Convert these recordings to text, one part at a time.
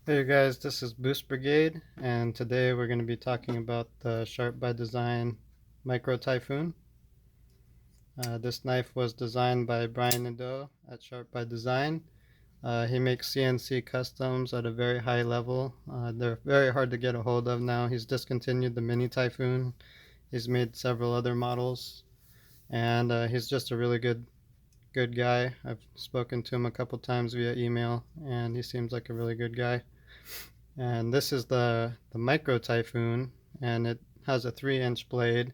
Hey guys, this is Boost Brigade, and today we're going to be talking about the Sharp by Design Micro Typhoon. This knife was designed by Brian Nadeau at Sharp by Design. He makes CNC customs at a very high level. They're very hard to get a hold of now. He's discontinued the Mini Typhoon. He's made several other models, and he's just a really good guy. I've spoken to him a couple times via email, and he seems like a really good guy. And this is the Micro Typhoon, and it has a 3-inch blade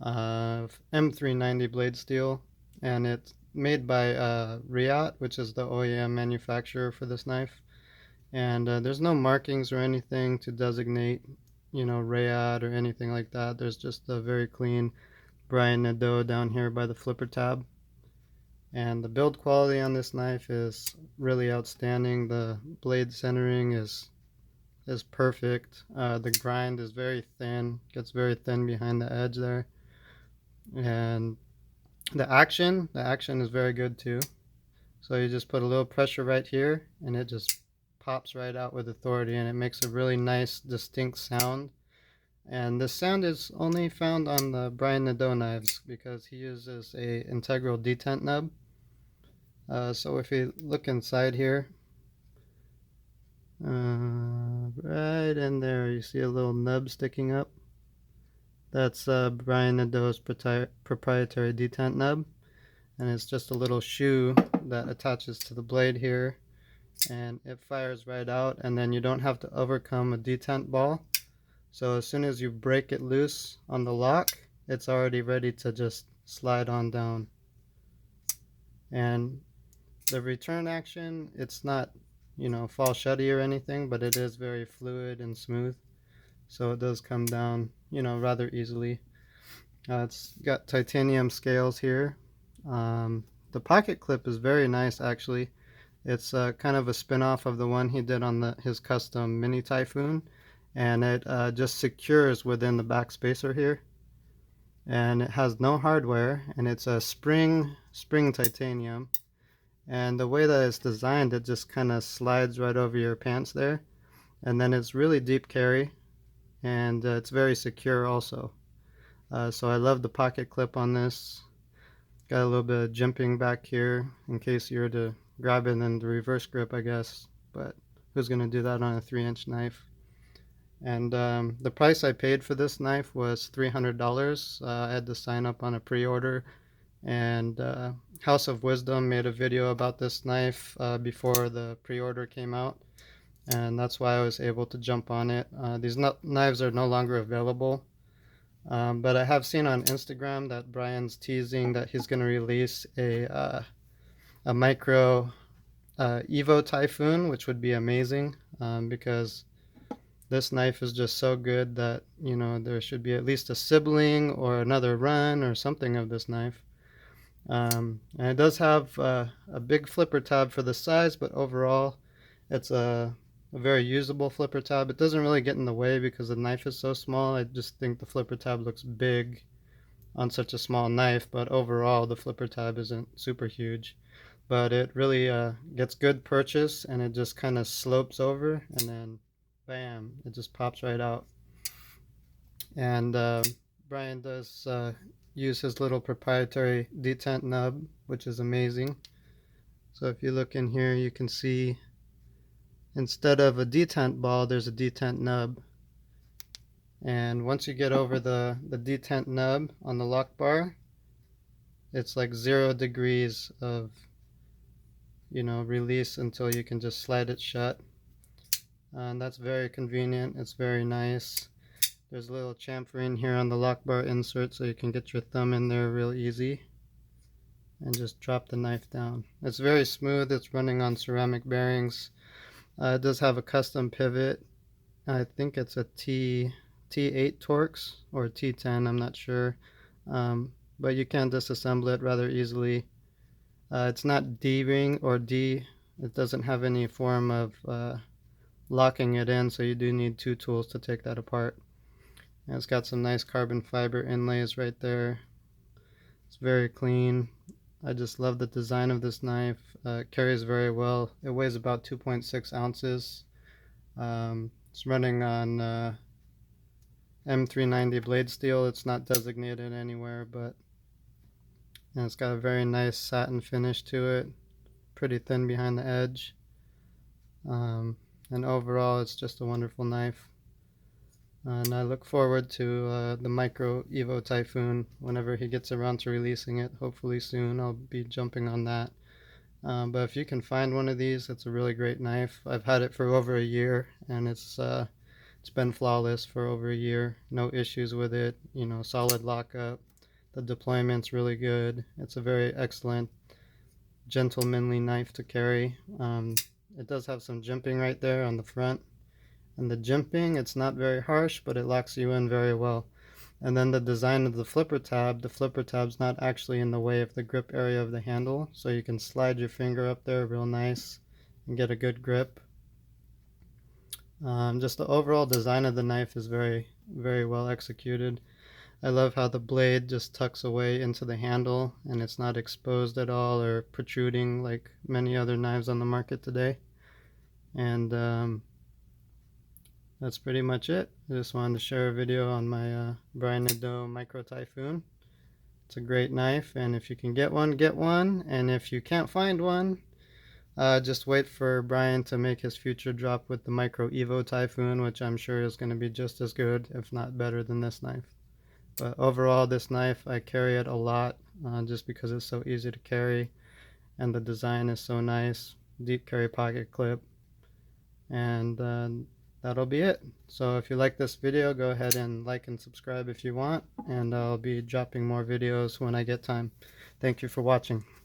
of M390 blade steel, and it's made by Riot, which is the OEM manufacturer for this knife. And there's no markings or anything to designate, Riot or anything like that. There's just a very clean Brian Nadeau down here by the flipper tab. And the build quality on this knife is really outstanding. The blade centering is perfect. The grind is very thin, gets very thin behind the edge there, and the action is very good too. So you just put a little pressure right here, and it just pops right out with authority, and it makes a really nice, distinct sound. And this sound is only found on the Brian Nadeau knives because he uses a integral detent nub. So if you look inside here, right in there, you see a little nub sticking up. That's Brian Nadeau's proprietary detent nub, and it's just a little shoe that attaches to the blade here, and it fires right out, and then you don't have to overcome a detent ball. So as soon as you break it loose on the lock, it's already ready to just slide on down. And the return action, it's not, fall shutty or anything, but it is very fluid and smooth. So it does come down, rather easily. It's got titanium scales here. The pocket clip is very nice, actually. It's kind of a spin-off of the one he did on his custom Mini Typhoon, and it just secures within the back spacer here. And it has no hardware, and it's a spring titanium. And the way that it's designed, it just kind of slides right over your pants there. And then it's really deep carry, and it's very secure also. So I love the pocket clip on this. Got a little bit of jimping back here in case you were to grab it in the reverse grip, I guess. But who's going to do that on a 3-inch knife? And the price I paid for this knife was $300. I had to sign up on a pre-order. And House of Wisdom made a video about this knife before the pre-order came out. And that's why I was able to jump on it. These knives are no longer available. But I have seen on Instagram that Brian's teasing that he's going to release a micro Evo Typhoon, which would be amazing because this knife is just so good that, there should be at least a sibling or another run or something of this knife. And it does have a big flipper tab for the size, but overall it's a very usable flipper tab. It doesn't really get in the way because the knife is so small. I just think the flipper tab looks big on such a small knife, but overall the flipper tab isn't super huge. But it really gets good purchase, and it just kind of slopes over, and then bam, it just pops right out. And Brian does use his little proprietary detent nub, which is amazing. So if you look in here, you can see instead of a detent ball, there's a detent nub. And once you get over the detent nub on the lock bar, it's like 0 degrees of, release until you can just slide it shut. And that's very convenient. It's very nice. There's a little chamfer in here on the lock bar insert so you can get your thumb in there real easy and just drop the knife down. It's very smooth. It's running on ceramic bearings. It does have a custom pivot. I think it's a T8 Torx or T10, I'm not sure. But you can disassemble it rather easily. It's not D-ring or D. It doesn't have any form of locking it in, so you do need 2 tools to take that apart. And it's got some nice carbon fiber inlays right there. It's very clean. I just love the design of this knife. It carries very well. It weighs about 2.6 ounces. It's running on M390 blade steel. It's not designated anywhere, but it's got a very nice satin finish to it. Pretty thin behind the edge. Um, and overall, it's just a wonderful knife. And I look forward to the Micro Evo Typhoon whenever he gets around to releasing it. Hopefully soon. I'll be jumping on that. But if you can find one of these, it's a really great knife. I've had it for over a year, and it's been flawless for over a year. No issues with it. You know, solid lockup. The deployment's really good. It's a very excellent, gentlemanly knife to carry. It does have some jimping right there on the front. And the jimping, it's not very harsh, but it locks you in very well. And then the design of the flipper tab's not actually in the way of the grip area of the handle, so you can slide your finger up there real nice and get a good grip. Just the overall design of the knife is very, very well executed. I love how the blade just tucks away into the handle and it's not exposed at all or protruding like many other knives on the market today. And that's pretty much it. I just wanted to share a video on my Brian Nadeau Micro Typhoon. It's a great knife, and if you can get one, get one. And if you can't find one, just wait for Brian to make his future drop with the Micro Evo Typhoon, which I'm sure is going to be just as good, if not better than this knife. But overall, this knife, I carry it a lot just because it's so easy to carry and the design is so nice. Deep carry pocket clip. And that'll be it. So if you like this video, go ahead and like and subscribe if you want, and I'll be dropping more videos when I get time. Thank you for watching.